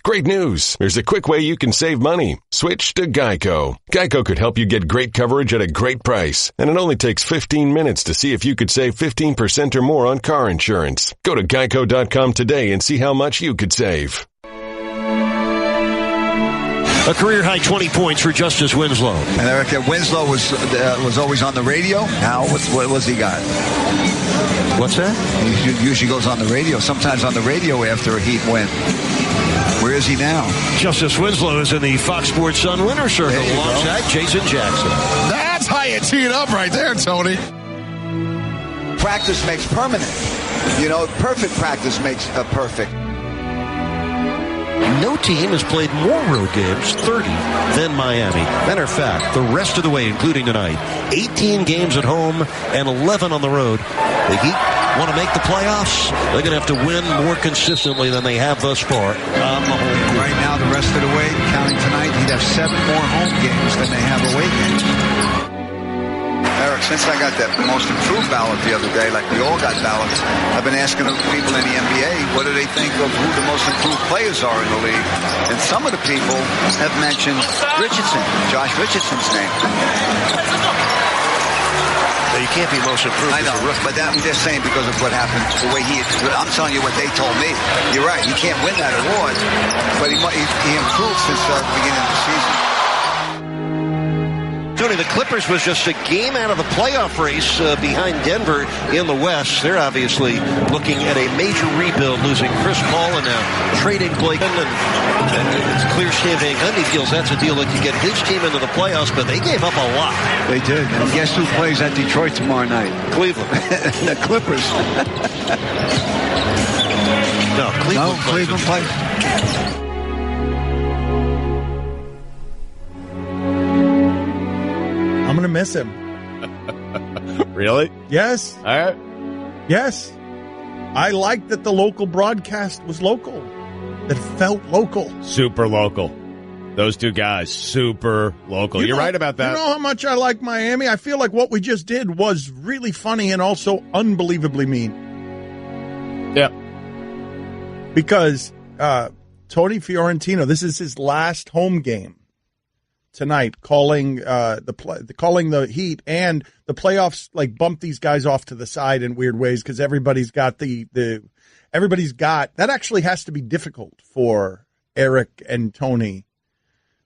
Great news! There's a quick way you can save money. Switch to Geico. Geico could help you get great coverage at a great price. And it only takes 15 minutes to see if you could save 15% or more on car insurance. Go to geico.com today and see how much you could save. A career-high 20 points for Justice Winslow. And Eric, Winslow was always on the radio. How? What was he got? What's that? He usually goes on the radio, sometimes on the radio after a Heat win. Where is he now? Justice Winslow is in the Fox Sports Sun winner circle alongside Jason Jackson. That's how you tee it up right there, Tony. Practice makes permanent. You know, perfect practice makes perfect. No team has played more road games, 30, than Miami. Matter of fact, the rest of the way, including tonight, 18 games at home and 11 on the road. The Heat want to make the playoffs. They're going to have to win more consistently than they have thus far on the home court. Right now, the rest of the way, counting tonight, he'd have 7 more home games than they have away games. Eric, since I got that most improved ballot the other day, like we all got ballots, I've been asking people in the NBA, what do they think of who the most improved players are in the league? And some of the people have mentioned Richardson, Josh Richardson's name. You can't be most improved. I know, but I'm just saying because of what happened, the way I'm telling you what they told me. You're right, he can't win that award, but he improved since the beginning of the season. Tony, the Clippers was just a game out of the playoff race behind Denver in the West. They're obviously looking at a major rebuild, losing Chris Paul and trading Blake. And it's clear Stan Van Gundy feels that's a deal that could get his team into the playoffs, but they gave up a lot. They did. And guess who plays at Detroit tomorrow night? Cleveland. The Clippers. No, Cleveland plays. I'm going to miss him. Really? Yes. All right. Yes. I like that the local broadcast was local. That felt local. Super local. Those two guys, super local. You're right about that. You know how much I like Miami? I feel like what we just did was really funny and also unbelievably mean. Yeah. Because Tony Fiorentino, this is his last home game tonight, calling the Heat, and the playoffs like bump these guys off to the side in weird ways because everybody's got that actually has to be difficult for Eric and Tony,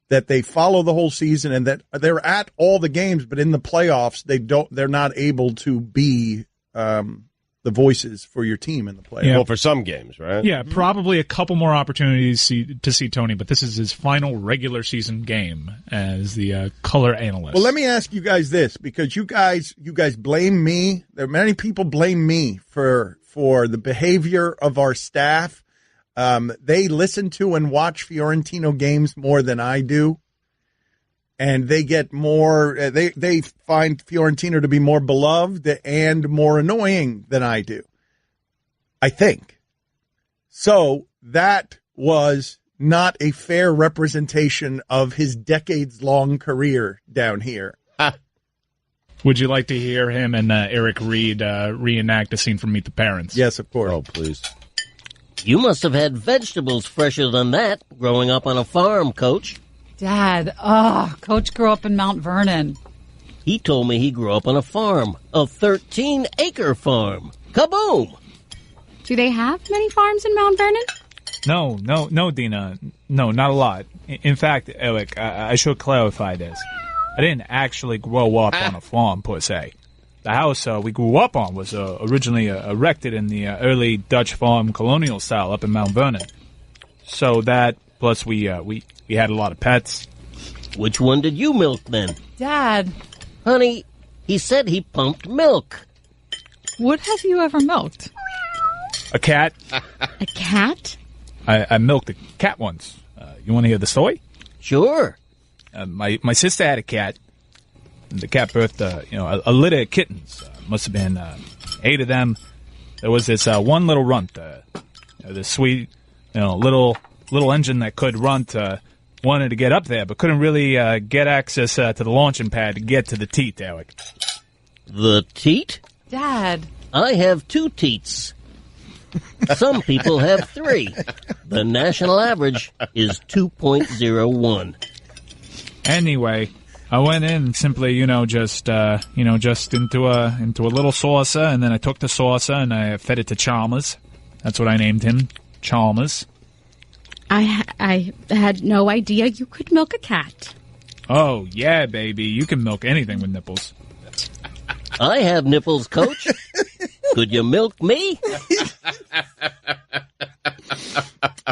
that they follow the whole season and that they're at all the games, but in the playoffs they're not able to be the voices for your team in the playoffs. Yeah. Well, for some games, right? Yeah, probably a couple more opportunities to see Tony, but this is his final regular season game as the color analyst. Well, let me ask you guys this, because you guys blame me. There are many people blame me for the behavior of our staff. They listen to and watch Fiorentino games more than I do. And they get more, they find Fiorentino to be more beloved and more annoying than I do, I think. So that was not a fair representation of his decades-long career down here. Would you like to hear him and Eric Reed reenact a scene from Meet the Parents? Yes, of course. Oh, please. You must have had vegetables fresher than that growing up on a farm, Coach. Dad, Coach grew up in Mount Vernon. He told me he grew up on a farm, a 13-acre farm. Kaboom! Do they have many farms in Mount Vernon? No, Dina. No, not a lot. In fact, Eric, I should clarify this. I didn't actually grow up on a farm, per se. The house we grew up on was originally erected in the early Dutch farm colonial style up in Mount Vernon. So that, plus we had a lot of pets. Which one did you milk then? Dad. Honey, he said he pumped milk. What have you ever milked? A cat. A cat? I milked a cat once. You want to hear the story? Sure. My sister had a cat. The cat birthed a litter of kittens. Must have been 8 of them. There was this one little runt, this sweet, little engine that could runt. Wanted to get up there, but couldn't really get access to the launching pad to get to the teat, Eric. The teat? Dad. I have 2 teats. Some people have 3. The national average is 2.01. Anyway, I went in and simply, just into a little saucer, and then I took the saucer and I fed it to Chalmers. That's what I named him, Chalmers. I had no idea you could milk a cat. Oh, yeah, baby. You can milk anything with nipples. I have nipples, Coach. Could you milk me?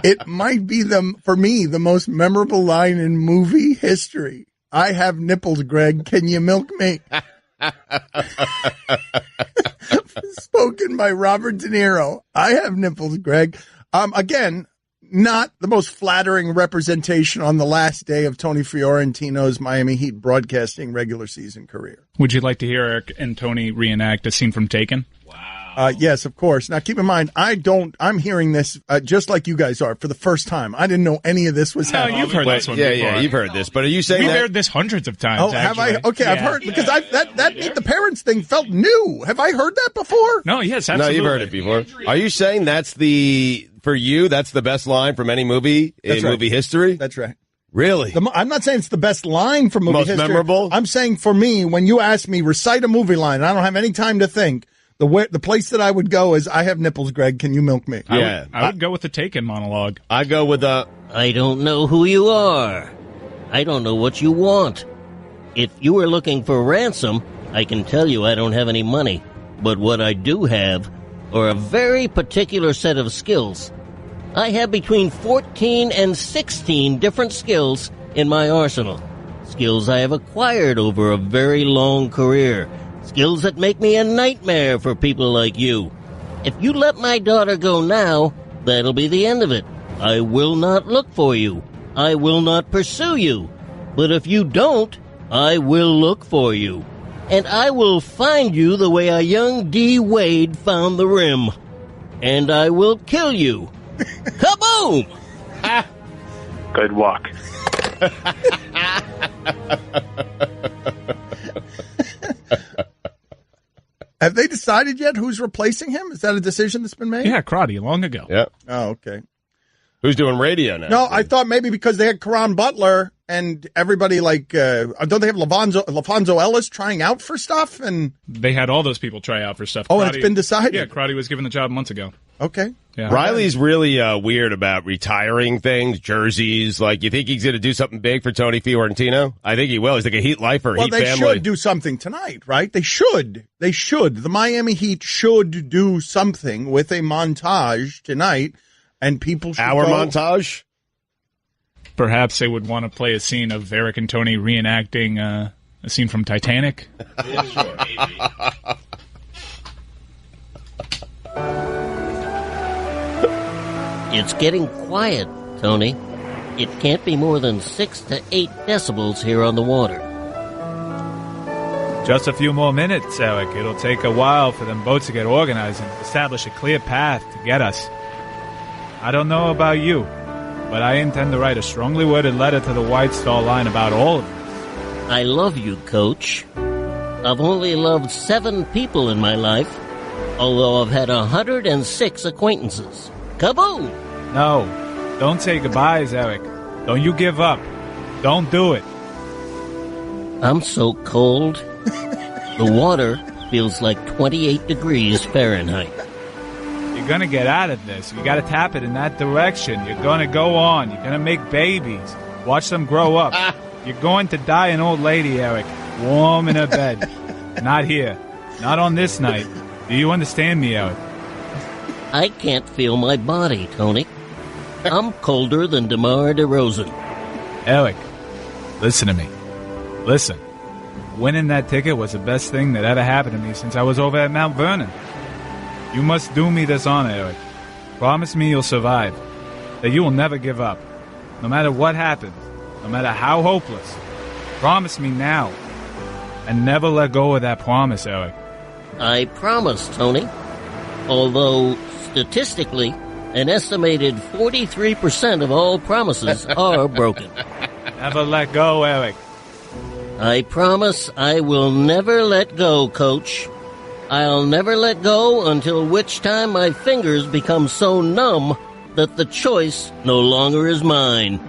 It might be, for me, the most memorable line in movie history. I have nipples, Greg. Can you milk me? Spoken by Robert De Niro. I have nipples, Greg. Again, not the most flattering representation on the last day of Tony Fiorentino's Miami Heat broadcasting regular season career. Would you like to hear Eric and Tony reenact a scene from Taken? Yes, of course. Now, keep in mind, I'm hearing this just like you guys are for the first time. I didn't know any of this was happening. You've heard this one before. Yeah, you've heard this. But are you saying We've heard this hundreds of times, have I? actually. Okay, yeah. I've heard, because that Meet the Parents thing felt new. Have I heard that before? No, yes, absolutely. No, you've heard it before. Are you saying that's the best line from any movie in movie history? That's right. Really? I'm not saying it's the best line from movie history. Most memorable? I'm saying for me, when you ask me, recite a movie line, and I don't have any time to think, the place that I would go is, I have nipples, Greg. Can you milk me? Yeah. I would go with the Taken monologue. I go with I don't know who you are. I don't know what you want. If you were looking for ransom, I can tell you I don't have any money. But what I do have are a very particular set of skills. I have between 14 and 16 different skills in my arsenal. Skills I have acquired over a very long career. Skills that make me a nightmare for people like you. If you let my daughter go now, that'll be the end of it. I will not look for you. I will not pursue you. But if you don't, I will look for you. And I will find you the way a young D. Wade found the rim. And I will kill you. Kaboom! Good luck. Have they decided yet who's replacing him? Is that a decision that's been made? Yeah, Crotty, long ago. Yeah. Oh, okay. Who's doing radio now? No, I thought maybe because they had Karan Butler and everybody don't they have LaFonso Ellis trying out for stuff? And they had all those people try out for stuff. Oh, and it's been decided? Yeah, Crotty was given the job months ago. Okay. Yeah. Riley's really weird about retiring things, jerseys. Like, you think he's going to do something big for Tony Fiorentino? I think he will. He's like a Heat lifer, well, Heat they family. should do something tonight, right? They should. The Miami Heat should do something with a montage tonight, and people should montage? Perhaps they would want to play a scene of Eric and Tony reenacting a scene from Titanic. Yeah, sure, maybe. It's getting quiet, Tony. It can't be more than 6 to 8 decibels here on the water. Just a few more minutes, Eric. It'll take a while for them boats to get organized and establish a clear path to get us. I don't know about you, but I intend to write a strongly worded letter to the White Star Line about all of this. I love you, Coach. I've only loved 7 people in my life, although I've had 106 acquaintances. Kaboom! No, don't say goodbyes, Eric. Don't you give up. Don't do it. I'm so cold. The water feels like 28 degrees Fahrenheit. You're going to get out of this. You got to tap it in that direction. You're going to go on. You're going to make babies. Watch them grow up. You're going to die an old lady, Eric. Warm in her bed. Not here. Not on this night. Do you understand me, Eric? I can't feel my body, Tony. I'm colder than DeMar DeRozan. Eric, listen to me. Listen. Winning that ticket was the best thing that ever happened to me since I was over at Mount Vernon. You must do me this honor, Eric. Promise me you'll survive. That you will never give up. No matter what happens. No matter how hopeless. Promise me now. And never let go of that promise, Eric. I promise, Tony. Although, statistically, an estimated 43% of all promises are broken. Never let go, Eric. I promise I will never let go, Coach. I'll never let go until which time my fingers become so numb that the choice no longer is mine.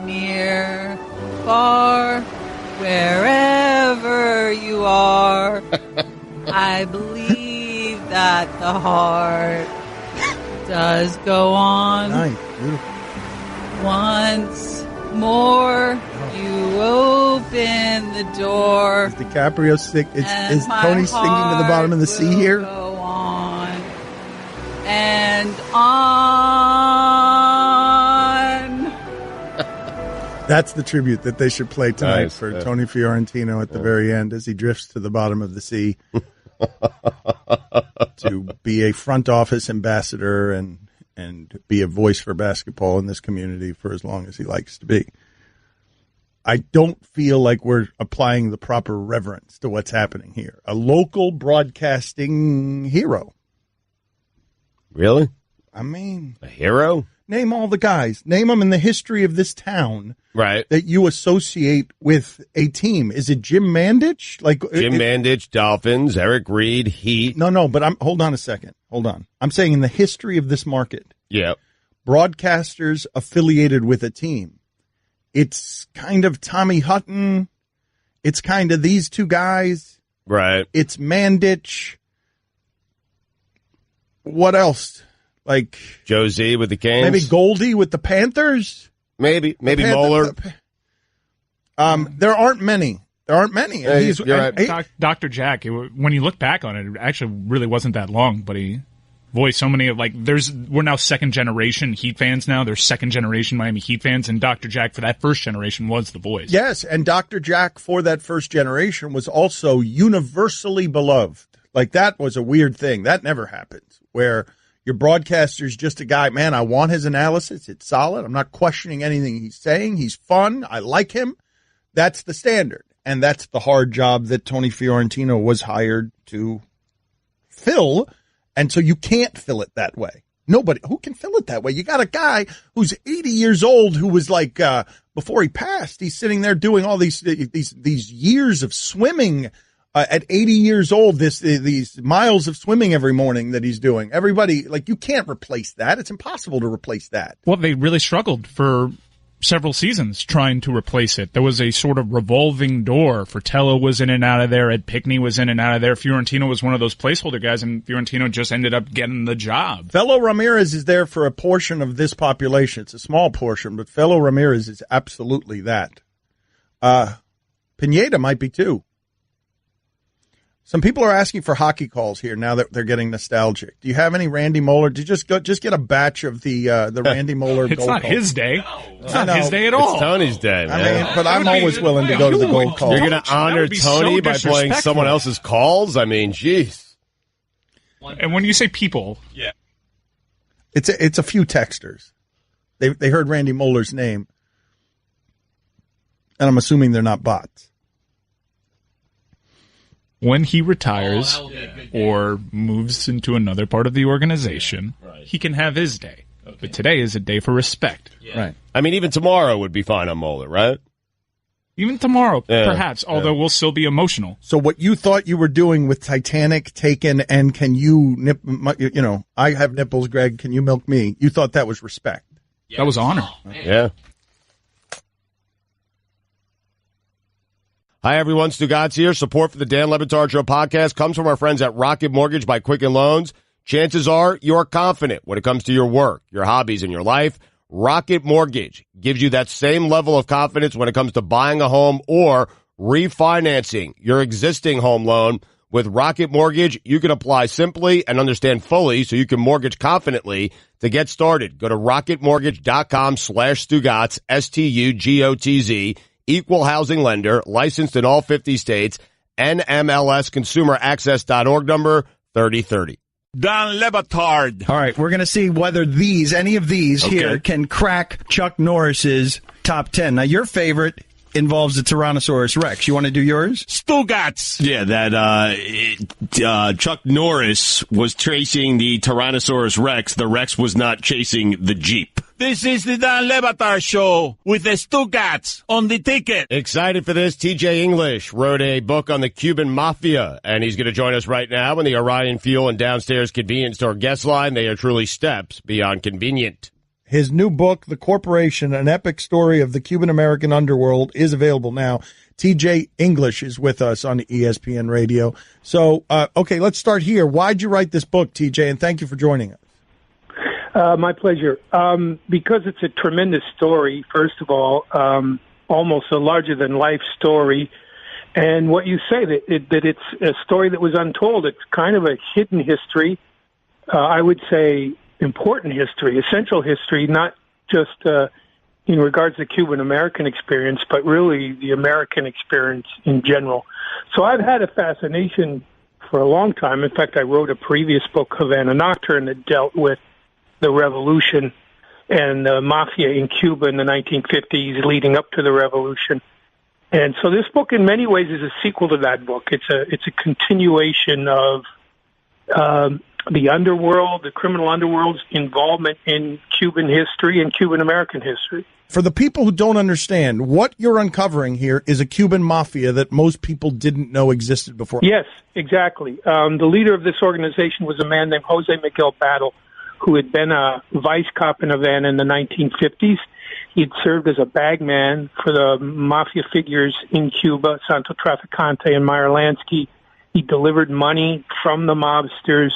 Near, far, wherever you are, I believe that the heart does go on. Nice, beautiful. Once more, you open the door. Is DiCaprio is Tony singing to the bottom of the sea here? Go on and on. That's the tribute that they should play tonight Nice, for yeah. Tony Fiorentino at the very end as he drifts to the bottom of the sea to be a front office ambassador and be a voice for basketball in this community for as long as he likes to be. I don't feel like we're applying the proper reverence to what's happening here. A local broadcasting hero. Really? I mean, A hero? name all the guys. Name them in the history of this town. Right. That you associate with a team. Is it Jim Mandich? Jim Mandich, Dolphins, Eric Reed, Heat. No, but hold on a second. Hold on. I'm saying in the history of this market, Yeah. broadcasters affiliated with a team. It's kind of Tommy Hutton. It's kind of these two guys. Right. It's Mandich. What else? Like Josie with the Canes. maybe Goldie with the Panthers. Maybe Moeller. There aren't many. Hey, you're right. Dr. Jack, when you look back on it, it actually really wasn't that long, but he voiced so many of, we're now second generation Heat fans now. There's second generation Miami Heat fans, and Dr. Jack for that first generation was the voice. Yes, and Dr. Jack for that first generation was also universally beloved. Like, that was a weird thing. That never happens, where your broadcaster's just a guy, man, I want his analysis. It's solid. I'm not questioning anything he's saying. He's fun. I like him. That's the standard. And that's the hard job that Tony Fiorentino was hired to fill. And so you can't fill it that way. Nobody who can fill it that way. You got a guy who's 80 years old who was like, before he passed, he's sitting there doing all these years of swimming. At 80 years old, these miles of swimming every morning that he's doing. Everybody, you can't replace that. It's impossible to replace that. Well, they really struggled for several seasons trying to replace it. There was a sort of revolving door. Fratello was in and out of there. Ed Pickney was in and out of there. Fiorentino was one of those placeholder guys, and Fiorentino just ended up getting the job. Fellow Ramirez is there for a portion of this population. It's a small portion, but Fellow Ramirez is absolutely that. Pineda might be too. Some people are asking for hockey calls here now that they're getting nostalgic. Do you have any Randy Moeller? Do you just get a batch of the Randy Moeller It's goal not call? his day. It's not his day at all. It's Tony's day, man. I mean, but I'm always willing to go to the goal call. You're going to honor Tony by playing someone else's calls? I mean, jeez. And when you say people, yeah, it's a few texters. They heard Randy Moeller's name, and I'm assuming they're not bots. When he retires or moves into another part of the organization, he can have his day. But today is a day for respect. Right. I mean, even tomorrow would be fine on Moeller, right? Even tomorrow, perhaps, although we'll still be emotional. So what you thought you were doing with Titanic, Taken, and can you nip, I have nipples, Greg, can you milk me? You thought that was respect. That was honor. Yeah. Hi, everyone. Stugotz here. Support for the Dan Le Batard Show podcast comes from our friends at Rocket Mortgage by Quicken Loans. Chances are you're confident when it comes to your work, your hobbies, and your life. Rocket Mortgage gives you that same level of confidence when it comes to buying a home or refinancing your existing home loan. With Rocket Mortgage, you can apply simply and understand fully so you can mortgage confidently. To get started, go to rocketmortgage.com/Stugotz, STUGOTZ. Equal housing lender, licensed in all 50 states, NMLSconsumeraccess.org number 3030. Dan Le Batard. All right, we're going to see whether any of these here can crack Chuck Norris's top 10. Now, your favorite involves the Tyrannosaurus Rex. You want to do yours? Stugotz. Yeah, that Chuck Norris was chasing the Tyrannosaurus Rex. The Rex was not chasing the Jeep. This is the Dan Le Batard Show with the Stugotz on the ticket. Excited for this? TJ English wrote a book on the Cuban Mafia, and he's going to join us right now on the Orion Fuel and Downstairs Convenience Store guest line. They are truly steps beyond convenient. His new book, The Corporation, an epic story of the Cuban-American underworld, is available now. TJ English is with us on ESPN Radio. So, okay, let's start here. Why'd you write this book, TJ? And thank you for joining us. My pleasure. Because it's a tremendous story, first of all, almost a larger-than-life story. And what you say, that it's a story that was untold. It's kind of a hidden history. I would say important history, essential history, not just in regards to the Cuban-American experience, but really the American experience in general. So I've had a fascination for a long time. In fact, I wrote a previous book, Havana Nocturne, that dealt with the revolution and the mafia in Cuba in the 1950s leading up to the revolution. And so this book in many ways is a sequel to that book. It's a continuation of the underworld, the criminal underworld's involvement in Cuban history and Cuban-American history. For the people who don't understand, what you're uncovering here is a Cuban mafia that most people didn't know existed before. Yes, exactly. The leader of this organization was a man named Jose Miguel Batard, who had been a vice cop in Havana in the 1950s. He'd served as a bagman for the mafia figures in Cuba, Santo Traficante and Meyer Lansky. He delivered money from the mobsters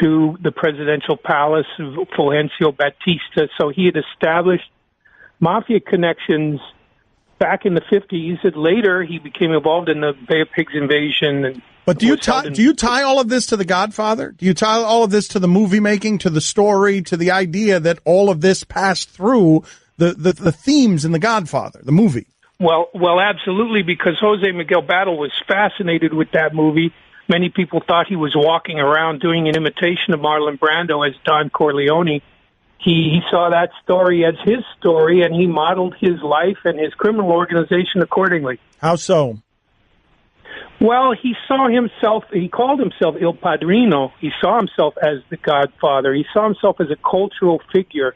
to the presidential palace of Fulgencio Batista. So he had established mafia connections back in the 50s, and later he became involved in the Bay of Pigs invasion. But do you tie all of this to The Godfather? Do you tie all of this to the movie making, to the story, to the idea that all of this passed through the themes in The Godfather, the movie? Well, absolutely, because Jose Miguel Batard was fascinated with that movie. Many people thought he was walking around doing an imitation of Marlon Brando as Don Corleone. He saw that story as his story, and he modeled his life and his criminal organization accordingly. How so? Well, he called himself Il Padrino. He saw himself as the Godfather. He saw himself as a cultural figure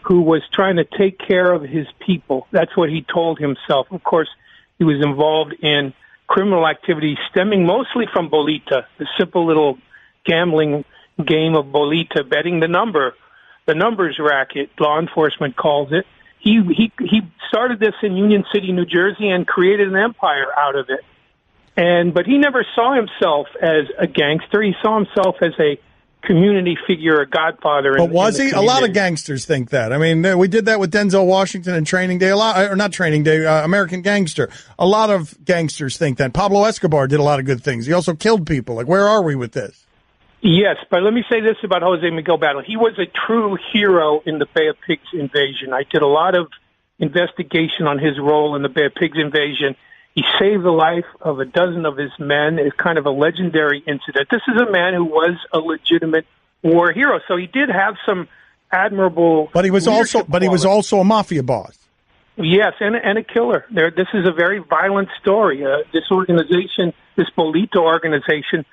who was trying to take care of his people. That's what he told himself. Of course, he was involved in criminal activities stemming mostly from bolita, the simple little gambling game of bolita, betting the numbers racket, law enforcement calls it. He started this in Union City, New Jersey, and created an empire out of it. But he never saw himself as a gangster. He saw himself as a community figure, a godfather. But was he? A lot of gangsters think that. I mean, we did that with Denzel Washington in Training Day. American Gangster. A lot of gangsters think that. Pablo Escobar did a lot of good things. He also killed people. Like, where are we with this? Yes, but let me say this about Jose Miguel Batard. He was a true hero in the Bay of Pigs invasion. I did a lot of investigation on his role in the Bay of Pigs invasion. He saved the life of a dozen of his men. It's kind of a legendary incident. This is a man who was a legitimate war hero, so he did have some admirable. But he was also a mafia boss. Yes, and a killer. This is a very violent story. This organization, this Bolito organization,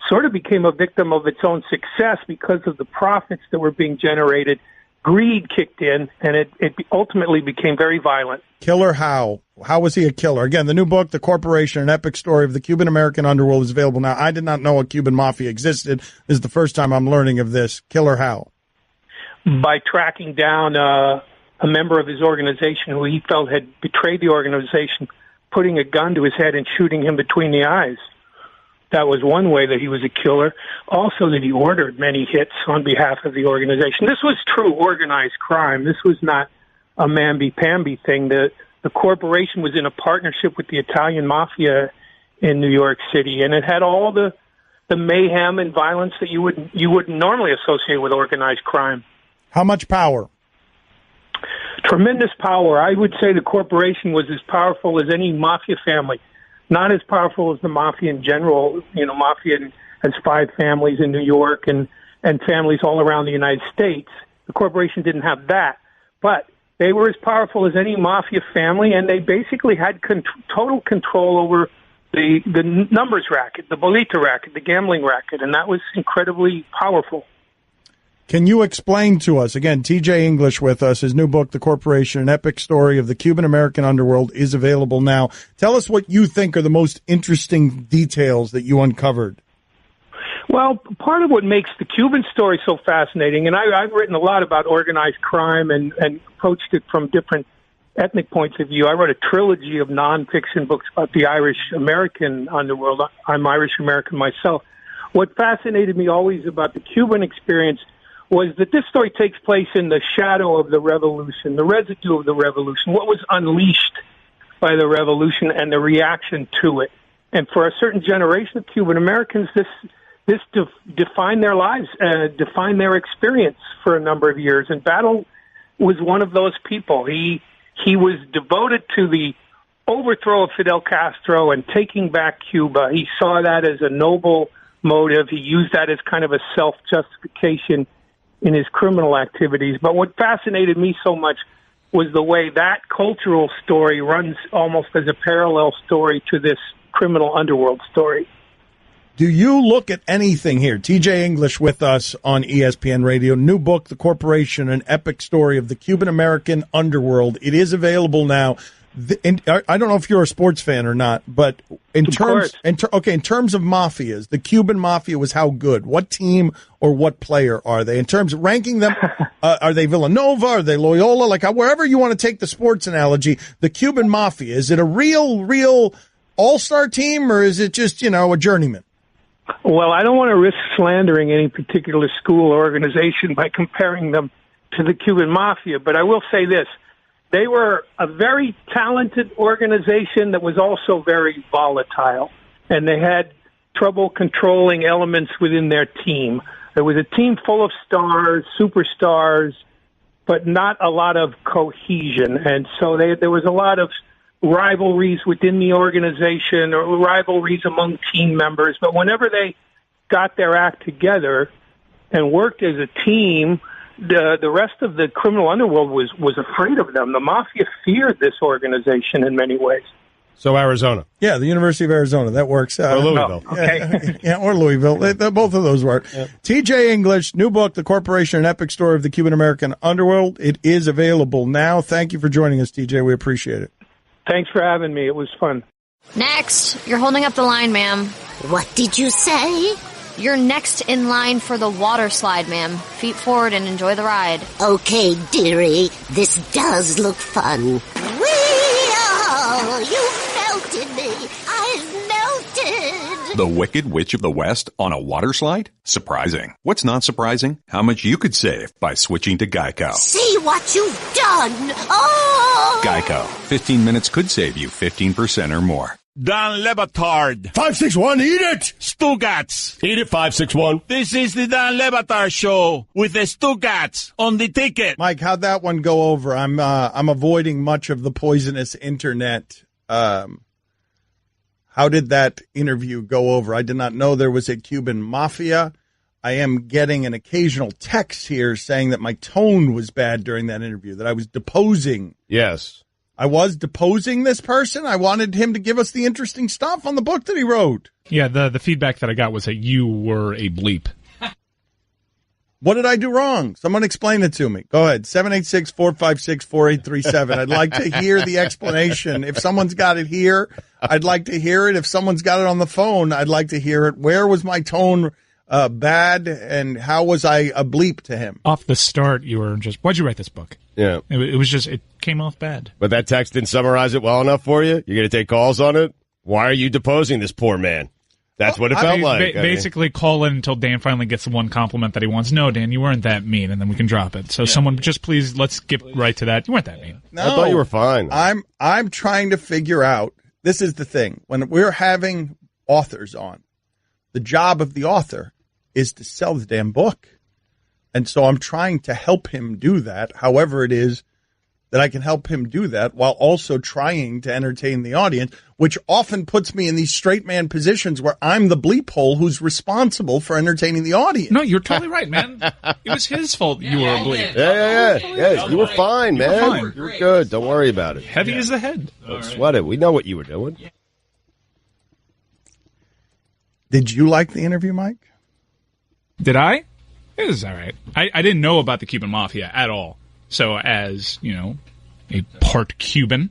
sort of became a victim of its own success because of the profits that were being generated. Greed kicked in, and it ultimately became very violent. Killer how? How was he a killer? Again, the new book, The Corporation, an epic story of the Cuban-American underworld, is available now. I did not know a Cuban mafia existed. This is the first time I'm learning of this. Killer how? By tracking down a member of his organization who he felt had betrayed the organization, putting a gun to his head and shooting him between the eyes. That was one way that he was a killer. Also that he ordered many hits on behalf of the organization. This was true organized crime. This was not a mamby-pamby thing. The corporation was in a partnership with the Italian mafia in New York City, and it had all the mayhem and violence that you wouldn't normally associate with organized crime. How much power? Tremendous power. I would say the corporation was as powerful as any mafia family. Not as powerful as the mafia in general. You know, mafia has 5 families in New York and families all around the United States. The corporation didn't have that, but they were as powerful as any mafia family, and they basically had total control over the numbers racket, the bolita racket, the gambling racket, and that was incredibly powerful. Can you explain to us, again, TJ English with us, his new book, The Corporation, An Epic Story of the Cuban-American Underworld, is available now. Tell us what you think are the most interesting details that you uncovered. Well, part of what makes the Cuban story so fascinating, and I've written a lot about organized crime and approached it from different ethnic points of view. I wrote a trilogy of nonfiction books about the Irish-American underworld. I'm Irish-American myself. What fascinated me always about the Cuban experience was that this story takes place in the shadow of the revolution, the residue of the revolution, what was unleashed by the revolution and the reaction to it. And for a certain generation of Cuban Americans, this defined their lives, defined their experience for a number of years. And Battle was one of those people. He was devoted to the overthrow of Fidel Castro and taking back Cuba. He saw that as a noble motive. He used that as kind of a self-justification in his criminal activities. But what fascinated me so much was the way that cultural story runs almost as a parallel story to this criminal underworld story. Do you look at anything here? TJ English with us on ESPN Radio. New book, The Corporation, An Epic Story of the Cuban-American Underworld. It is available now. I don't know if you're a sports fan or not, but in terms of mafias, the Cuban mafia was how good? What team or what player are they? In terms of ranking them, are they Villanova? Are they Loyola? Like wherever you want to take the sports analogy, the Cuban mafia, is it a real all-star team or is it just, a journeyman? Well, I don't want to risk slandering any particular school or organization by comparing them to the Cuban mafia, but I will say this. They were a very talented organization that was also very volatile, and they had trouble controlling elements within their team. There was a team full of stars, superstars, but not a lot of cohesion, and so there was a lot of rivalries within the organization or rivalries among team members. But whenever they got their act together and worked as a team, the rest of the criminal underworld was afraid of them. The mafia feared this organization in many ways. So Arizona. Yeah, the University of Arizona. That works. Or Louisville. Okay. Yeah, or Louisville. Both of those work. Yeah. TJ English, new book, The Corporation, An Epic Story of the Cuban-American Underworld. It is available now. Thank you for joining us, TJ. We appreciate it. Thanks for having me. It was fun. Next. You're holding up the line, ma'am. What did you say? You're next in line for the water slide, ma'am. Feet forward and enjoy the ride. Okay, dearie. This does look fun. Whee-oh! You melted me. I've melted. The Wicked Witch of the West on a water slide? Surprising. What's not surprising? How much you could save by switching to Geico. See what you've done. Oh! Geico. 15 minutes could save you 15% or more. Dan Le Batard. 561, eat it! Stugotz. Eat it, 561. This is the Dan Le Batard Show with the Stugotz on the ticket. Mike, how'd that one go over? I'm avoiding much of the poisonous internet. How did that interview go over? I did not know there was a Cuban mafia. I am getting an occasional text here saying that my tone was bad during that interview, that I was deposing. Yes. I was deposing this person. I wanted him to give us the interesting stuff on the book that he wrote. Yeah, the feedback that I got was that you were a bleep. What did I do wrong? Someone explain it to me. Go ahead. 786-456-4837. I'd like to hear the explanation. If someone's got it here, I'd like to hear it. If someone's got it on the phone, I'd like to hear it. Where was my tone bad, and how was I a bleep to him? Off the start, you were just, why'd you write this book? Yeah. It was just, it came off bad. But that text didn't summarize it well enough for you? You're going to take calls on it? Why are you deposing this poor man? That's what it felt like. Basically, call in until Dan finally gets the one compliment that he wants. No, Dan, you weren't that mean, and then we can drop it. So someone, just please, let's skip right to that. You weren't that mean. No, I thought you were fine. I'm trying to figure out, this is the thing, when we're having authors on, the job of the author is to sell the damn book. And so I'm trying to help him do that, however it is that I can help him do that, while also trying to entertain the audience, which often puts me in these straight man positions where I'm the bleep hole who's responsible for entertaining the audience. No, you're totally right, man. It was his fault you were a bleep. Yeah. You were fine, man. You were good. Don't worry about it. Heavy as the head. Don't sweat it. We know what you were doing. Did you like the interview, Mike? Did I? It was all right. I didn't know about the Cuban Mafia at all. So as, a part Cuban,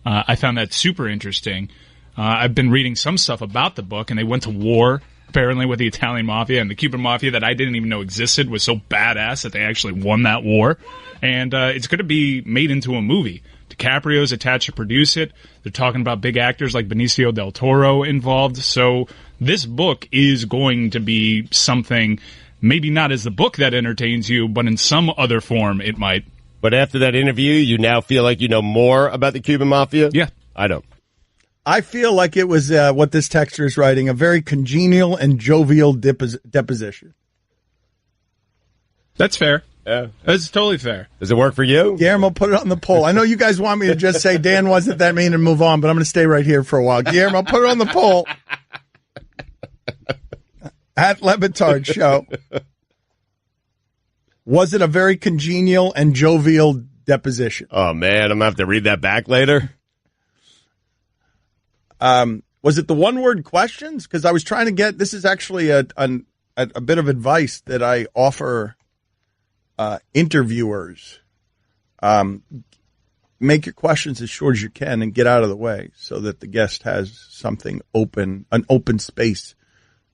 I found that super interesting. I've been reading some stuff about the book, and they went to war, apparently, with the Italian Mafia, and the Cuban Mafia that I didn't even know existed was so badass that they actually won that war. And it's going to be made into a movie. DiCaprio's attached to produce it. They're talking about big actors like Benicio del Toro involved. So this book is going to be something, maybe not as the book that entertains you, but in some other form it might. But after that interview, you now feel like you know more about the Cuban Mafia? Yeah. I don't. I feel like it was what this texter is writing, a very congenial and jovial deposition. That's fair. Yeah. That's totally fair. Does it work for you? Guillermo, put it on the poll. I know you guys want me to just say Dan wasn't that mean and move on, but I'm going to stay right here for a while. Guillermo, put it on the poll. At Lebitard Show. Was it a very congenial and jovial deposition? Oh, man, I'm going to have to read that back later. Was it the one-word questions? Because I was trying to get, this is actually a bit of advice that I offer interviewers. Make your questions as short as you can and get out of the way so that the guest has something open, an open space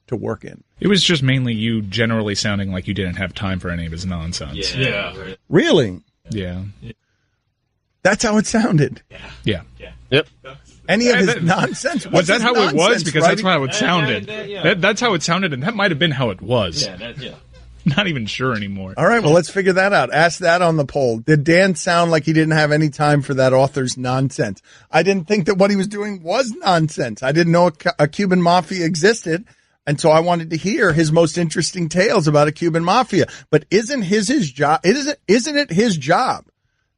to work in. It was just mainly you generally sounding like you didn't have time for any of his nonsense. Yeah. Really? Yeah. That's how it sounded. Yeah. Yep. Any of his nonsense? Was that how it was? Because that's how it Yeah, sounded. yeah. That's how it sounded, and that might have been how it was. Yeah. Not even sure anymore. All right, well, let's figure that out. Ask that on the poll. Did Dan sound like he didn't have any time for that author's nonsense? I didn't think that what he was doing was nonsense. I didn't know a Cuban mafia existed, and so I wanted to hear his most interesting tales about a Cuban mafia. But isn't his job? Isn't it his job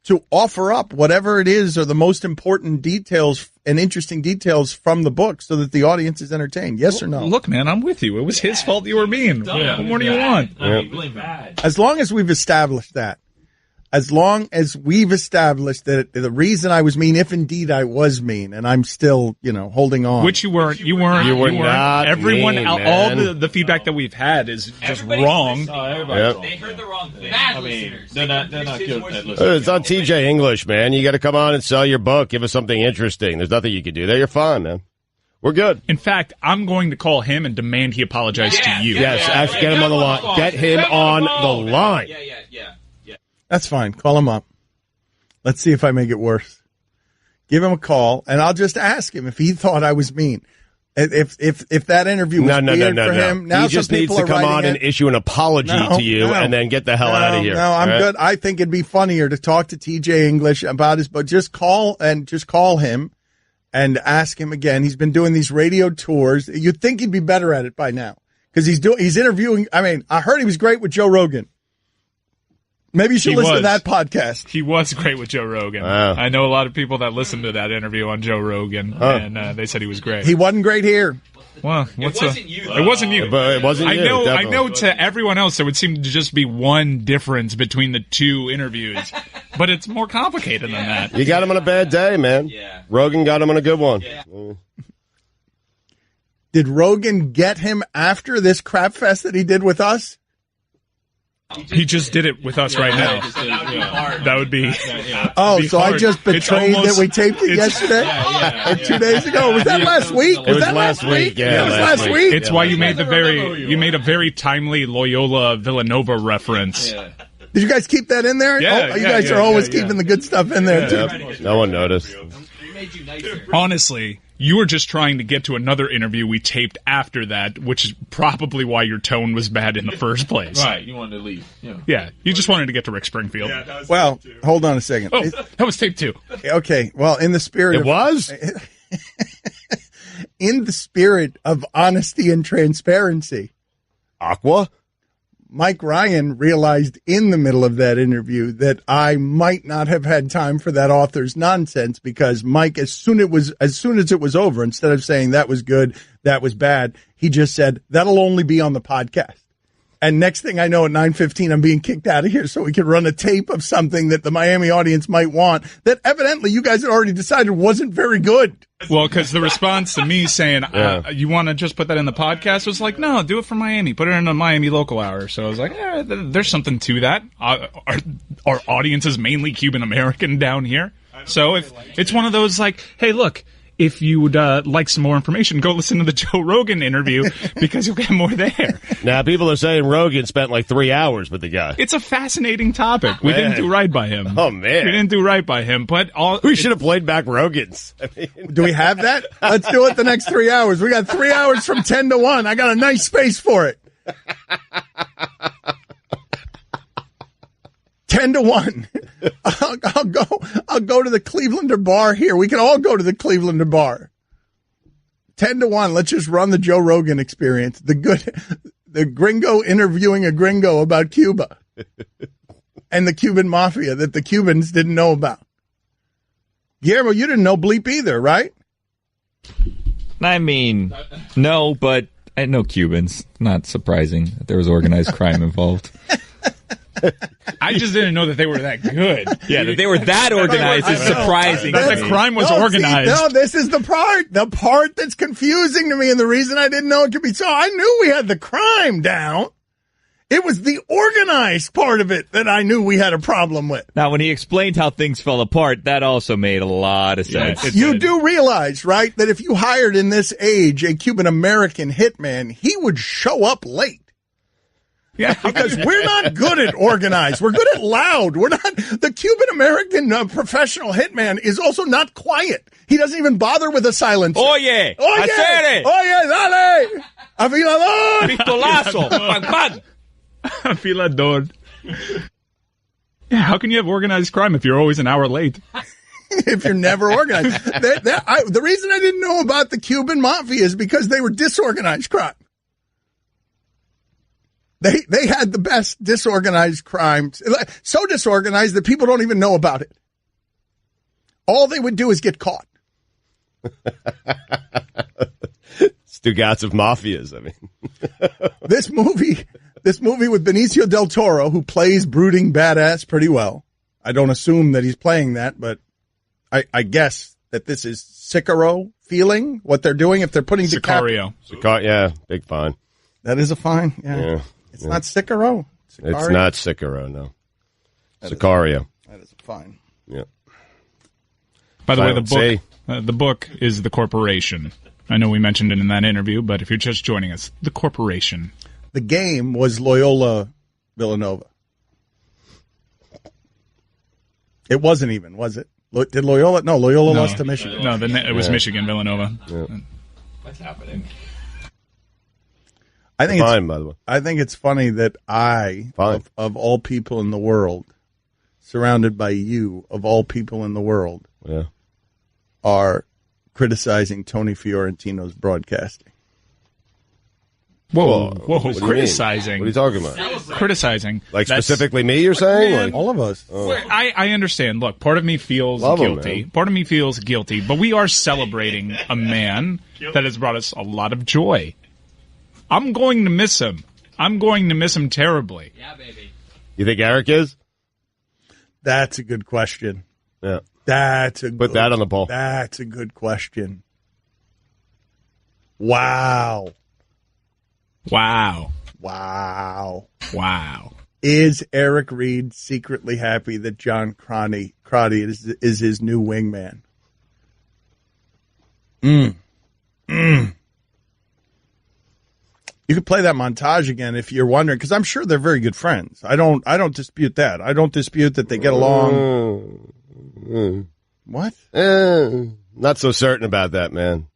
to offer up whatever it is or the most important details and interesting details from the book so that the audience is entertained? Yes or no? Look, man, I'm with you. It was his fault you were mean. What more do you want? As long as we've established that. As long as we've established that the reason I was mean, if indeed I was mean, and I'm still, holding on. Which you weren't. You weren't. Not everyone, mean, all man. the feedback that we've had is just wrong. Yep. They heard the wrong thing. They're not good at listening. It's on TJ English, man. You got to come on and sell your book. Give us something interesting. There's nothing you can do there. You're fine, man. We're good. In fact, I'm going to call him and demand he apologize to you. Yes, actually, get him on the line. Get him on the line. Yeah. That's fine. Call him up. Let's see if I make it worse. Give him a call, and I'll just ask him if he thought I was mean. If that interview was weird for him, now he just some needs people to are come on writing and issue an apology to you, and then get the hell out of here. No, I'm right? good. I think it'd be funnier to talk to TJ English about his, but just call him and ask him again. He's been doing these radio tours. You'd think he'd be better at it by now because he's interviewing. I mean, I heard he was great with Joe Rogan. Maybe you should listen to that podcast. He was great with Joe Rogan. Wow. I know a lot of people that listened to that interview on Joe Rogan, and they said he was great. He wasn't great here. Well, It wasn't you. It wasn't you. But it wasn't you, I definitely. know. To everyone else, there would seem to just be one difference between the two interviews, but it's more complicated than that. You got him on a bad day, man. Yeah. Rogan got him on a good one. Did Rogan get him after this crap fest that he did with us? He just did it with us right now. That would be. Oh, be so hard. I just betrayed It's that we taped it yesterday? Or 2 days ago? Was that last week? It was that last week, yeah, It was last last week. week? It's why you made a very timely Loyola Villanova reference. Yeah. Did you guys keep that in there? Yeah, you guys are always yeah. keeping the good stuff in there, too. Yep. No one noticed. Honestly, you were just trying to get to another interview we taped after that, which is probably why your tone was bad in the first place. Right, you wanted to leave. Yeah, you just wanted to get to Rick Springfield. Well, hold on a second. Oh, that was tape 2. Okay, well, in the spirit in the spirit of honesty and transparency, Aqua? Mike Ryan realized in the middle of that interview that I might not have had time for that author's nonsense because Mike, as soon as it was over, instead of saying that was good, that was bad, he just said, that'll only be on the podcast. And next thing I know, at 9:15, I'm being kicked out of here so we can run a tape of something that the Miami audience might want that evidently you guys had already decided wasn't very good. Well, because the response to me saying, you want to just put that in the podcast was like, no, do it for Miami. Put it in the Miami local hour. So I was like, there's something to that. Our audience is mainly Cuban-American down here. So if it's one of those like, hey, look, if you would like some more information, go listen to the Joe Rogan interview because you'll get more there. Now, people are saying Rogan spent like 3 hours with the guy. It's a fascinating topic. We didn't do right by him. Oh, man. We didn't do right by him. But we should have played back Rogan's. Do we have that? Let's do it the next 3 hours. We got 3 hours from 10 to 1. I got a nice space for it. 10 to 1. I'll go to the Clevelander bar here. We can all go to the Clevelander bar. 10 to 1. Let's just run the Joe Rogan experience. The gringo interviewing a gringo about Cuba and the Cuban mafia that the Cubans didn't know about. Guillermo, you didn't know bleep either, right? I mean, no, but I know Cubans. Not surprising that there was organized crime involved. I just didn't know that they were that good. Yeah, that they were that organized is surprising. That the crime was organized. No, this is the part that's confusing to me, and the reason I didn't know it could be so. I knew we had the crime down. It was the organized part of it that I knew we had a problem with. Now, when he explained how things fell apart, that also made a lot of sense. You do realize, right, that if you hired in this age a Cuban-American hitman, he would show up late. Yeah, because we're not good at organized. We're good at loud. We're not. The Cuban-American professional hitman is also not quiet. He doesn't even bother with a silencer. Oye, hacer. Oye, dale. Afilador. Pistolazo. Bang, bang. Afilador. Yeah, how can you have organized crime if you're always an hour late? If you're never organized. The reason I didn't know about the Cuban mafia is because they were disorganized crime. They had the best disorganized crimes. So disorganized that people don't even know about it. All they would do is get caught. Stugotz of mafias, I mean. This movie with Benicio del Toro, who plays brooding badass pretty well. I don't assume that he's playing that, but I guess that this is Sicaro feeling, what they're doing if they're putting Sicario. Yeah, big fine. That is a fine? Yeah. It's not Sicaro. It's not Sicaro, no. Sicario. That is a fine. Yeah. By the way, the book is The Corporation. I know we mentioned it in that interview, but if you're just joining us, The Corporation. The game was Loyola Villanova. It wasn't even, was it? Did Loyola? No, Loyola lost to Michigan. No, it was Michigan, Villanova. Yeah. What's happening? I think fine, by the way. I think it's funny that of all people in the world, surrounded by you, of all people in the world, are criticizing Tony Fiorentino's broadcasting. Whoa, criticizing. What are you talking about? Criticizing. Like specifically me, you're saying? Like, all of us. Oh. I understand. Look, part of me feels guilty. Part of me feels guilty, but we are celebrating a man that has brought us a lot of joy. I'm going to miss him. I'm going to miss him terribly. Yeah, baby. You think Eric is? That's a good question. Yeah. Put that on the poll. That's a good question. Wow. Is Eric Reed secretly happy that John Crotty is his new wingman? You could play that montage again if you're wondering, because I'm sure they're very good friends. I don't dispute that. I don't dispute that they get along. What? Not so certain about that, man.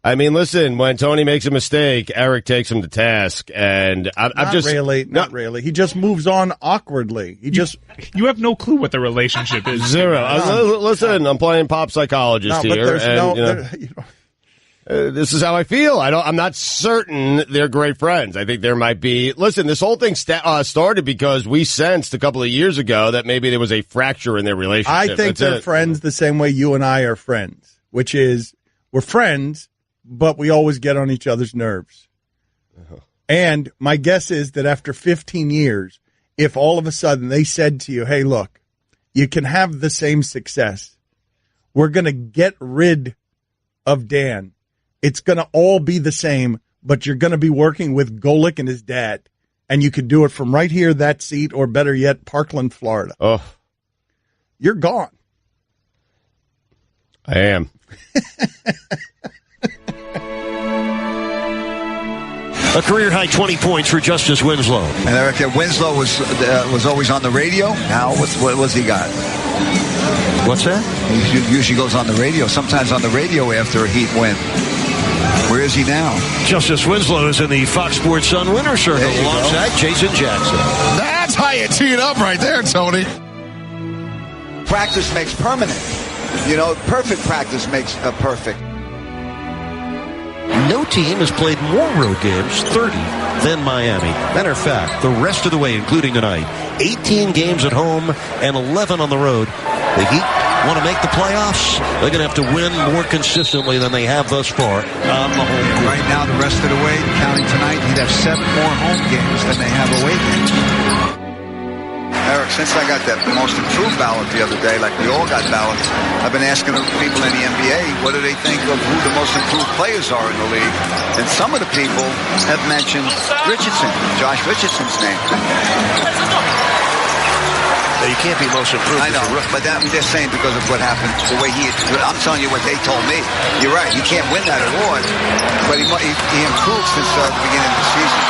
I mean, listen, when Tony makes a mistake, Eric takes him to task, and Not really. He just moves on awkwardly. You have no clue what the relationship is. Zero. Listen, I'm playing pop psychologist here, this is how I feel. I'm not certain they're great friends. I think there might be. Listen, this whole thing started because we sensed a couple of years ago that maybe there was a fracture in their relationship. I think they're friends the same way you and I are friends, which is we're friends, but we always get on each other's nerves. And my guess is that after 15 years, if all of a sudden they said to you, hey, look, you can have the same success. We're going to get rid of Dan. It's going to all be the same, but you're going to be working with Golick and his dad. And you could do it from right here, that seat, or better yet, Parkland, Florida. Oh. You're gone. I am. A career-high 20 points for Justice Winslow. And Eric, Winslow was always on the radio. Now, what's he got? What's that? He usually goes on the radio, sometimes on the radio after a Heat win. Where is he now? Justice Winslow is in the Fox Sports Sun winner's circle alongside Jason Jackson. That's how you tee it up right there, Tony. Practice makes permanent. You know, perfect practice makes perfect. No team has played more road games, 30, than Miami. Matter of fact, the rest of the way, including tonight, 18 games at home and 11 on the road. The Heat want to make the playoffs. They're going to have to win more consistently than they have thus far on the home court. Right now, the rest of the way, counting tonight, he'd have 7 more home games than they have away games. Eric, since I got that most improved ballot the other day, like we all got ballots, I've been asking people in the NBA, what do they think of who the most improved players are in the league? And some of the people have mentioned Richardson, Josh Richardson's name. You can't be most improved. I know, but I'm just saying because of what happened, the way I'm telling you what they told me. You're right, he can't win that award, but he improved since the beginning of the season.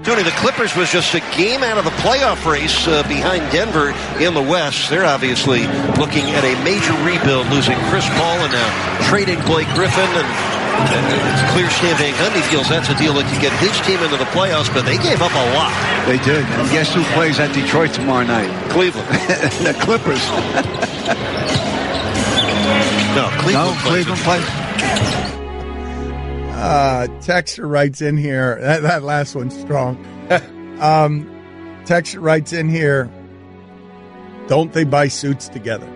Tony, the Clippers was just a game out of the playoff race behind Denver in the West. They're obviously looking at a major rebuild, losing Chris Paul and now trading Blake Griffin. And it's clear Stan Van Gundy feels that's a deal that could get his team into the playoffs, but they gave up a lot. They did. And guess who plays at Detroit tomorrow night? Cleveland. The Clippers. No, Cleveland plays. Texter writes in here, that last one's strong. Texter writes in here, don't they buy suits together?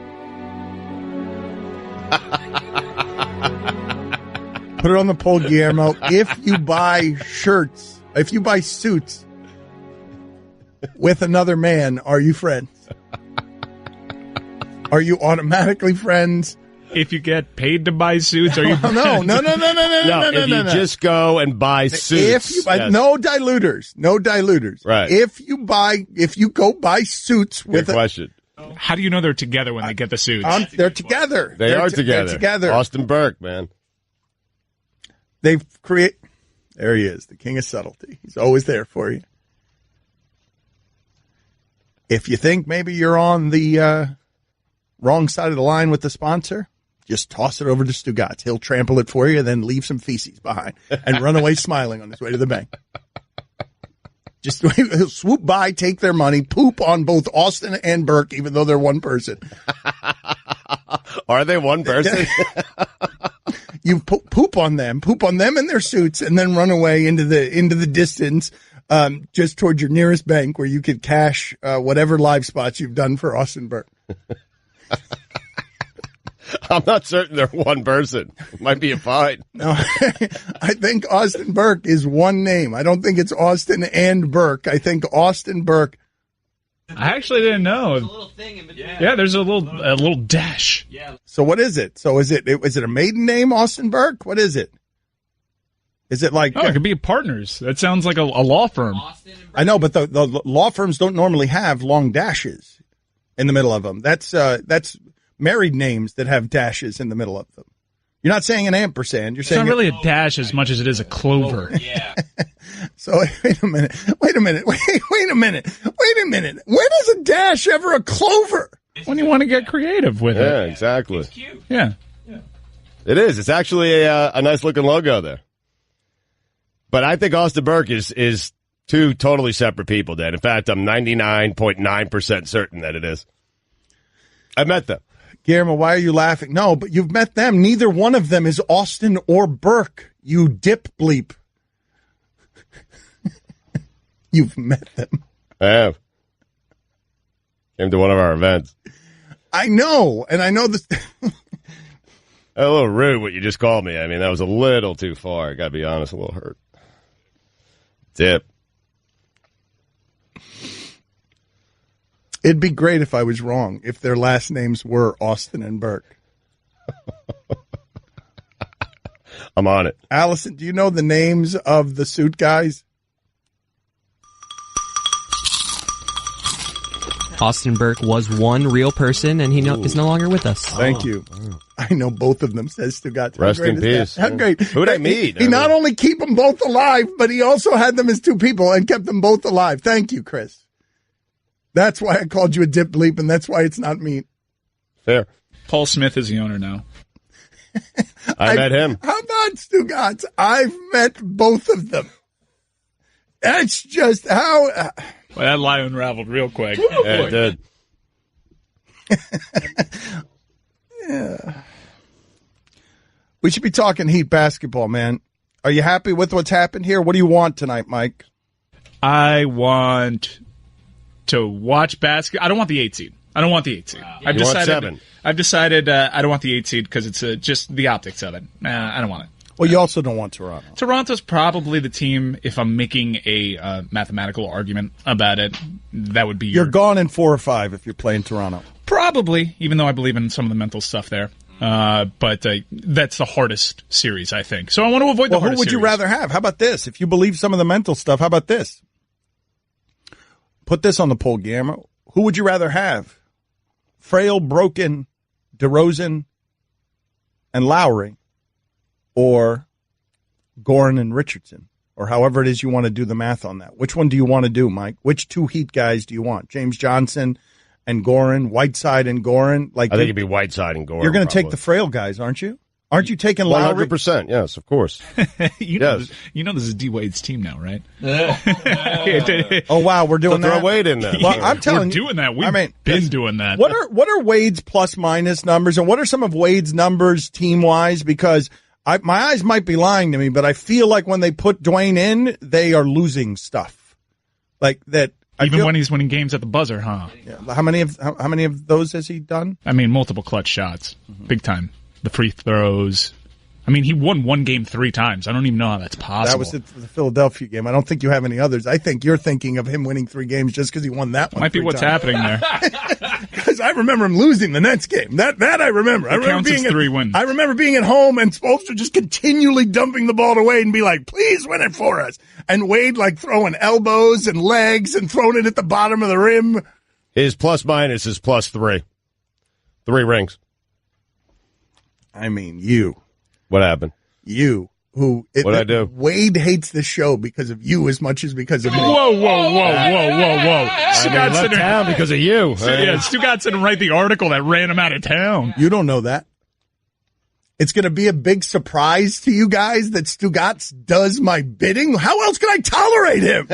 Put it on the poll, Guillermo. If you buy suits with another man, are you friends? Are you automatically friends? If you get paid to buy suits, are you? No. If you just go and buy suits, no diluters. Right. If you go buy suits with Good question. How do you know they're together when they get the suits? They're together. They're together. They're together. Austin Burke, man. There he is, the king of subtlety. He's always there for you. If you think maybe you're on the wrong side of the line with the sponsor, just toss it over to Stugotz. He'll trample it for you, then leave some feces behind and run away smiling on his way to the bank. Just he'll swoop by, take their money, poop on both Austin and Burke, even though they're one person. Are they one person? You poop on them in their suits, and then run away into the distance, just towards your nearest bank where you could cash whatever live spots you've done for Austin Burke. I'm not certain they're one person. Might be a fine. No, I think Austin Burke is one name. I don't think it's Austin and Burke. I think Austin Burke. I actually didn't know. There's a little thing in between. Yeah, there's a little dash. Yeah. So what is it? So is it a maiden name, Austin Burke? What is it? Is it like? Oh, it could be partners. That sounds like a law firm. I know, but the law firms don't normally have long dashes in the middle of them. That's married names that have dashes in the middle of them. You're not saying an ampersand. You're saying it's not really a dash as much as it is a clover. Yeah. So wait a minute. When is a dash ever a clover? When you want to get creative with it. Yeah, exactly. It's cute. Yeah. It is. It's actually a nice looking logo there. But I think Austin Burke is two totally separate people, Dan. In fact, I'm 99.9% certain that it is. I met them. Guillermo, why are you laughing? No, but you've met them. Neither one of them is Austin or Burke. You dip bleep. You've met them. I have. Came to one of our events. I know, and I know this. A little rude what you just called me. I mean, that was a little too far. I got to be honest, a little hurt. Tip. It'd be great if I was wrong, if their last names were Austin and Burke. I'm on it. Allison, do you know the names of the suit guys? Austin Burke was one real person, and he is no longer with us. Thank you. I know both of them, says Stugotz. Rest in peace. How great. Who'd I meet? He not only keep them both alive, but he also had them as two people and kept them both alive. Thank you, Chris. That's why I called you a dip bleep, and that's why it's not mean. Fair. Paul Smith is the owner now. I met him. How about Stugotz? I've met both of them. That's just how... Well, that lie unraveled real quick. Yeah, it did. Yeah. We should be talking Heat basketball, man. Are you happy with what's happened here? What do you want tonight, Mike? I want to watch basketball. I don't want the 8 seed. I don't want the 8 seed. I've decided I don't want the 8 seed because it's just the optics of it. I don't want it. Well, you also don't want Toronto. Toronto's probably the team, if I'm making a mathematical argument about it, that would be You're gone in 4 or 5 if you're playing Toronto. Probably, even though I believe in some of the mental stuff there. But that's the hardest series, I think. So I want to avoid the hardest series. Who would you rather have? How about this? If you believe some of the mental stuff, how about this? Put this on the poll, Guillermo. Who would you rather have? Frail, broken, DeRozan, and Lowry, or Goran and Richardson, or however it is you want to do the math on that. Which one do you want to do, Mike? Which 2 Heat guys do you want? James Johnson and Goran, Whiteside and Goran? I think it'd be Whiteside and Goran. You're going to take the frail guys, aren't you? Aren't you taking Lowry? 100%, yes, of course. you know this is D Wade's team now, right? Oh wow, we're doing that. Throw Wade in there. Well, I'm telling you, doing that. We've been doing that. What are Wade's plus minus numbers, and what are some of Wade's numbers team wise? Because my eyes might be lying to me, but I feel like when they put Dwayne in, they are losing stuff. Like that. Even when he's winning games at the buzzer, huh? Yeah. How many of those has he done? I mean, multiple clutch shots, big time. The free throws. I mean, he won one game 3 times. I don't even know how that's possible. That was the Philadelphia game. I don't think you have any others. I think you're thinking of him winning 3 games just because he won that one. Might be what's happening there. Because I remember him losing the Nets game. That I remember. I remember being 3 wins. I remember being at home and Spoelstra just continually dumping the ball to Wade and be like, "Please win it for us." And Wade like throwing elbows and legs and throwing it at the bottom of the rim. His plus minus is plus 3. 3 rings. I mean, you. What happened? You. What'd I do? Wade hates the show because of you as much as because of me. Whoa. I left town because of you. Yeah, Stugotz didn't write the article that ran him out of town. You don't know that. It's going to be a big surprise to you guys that Stugotz does my bidding. How else can I tolerate him?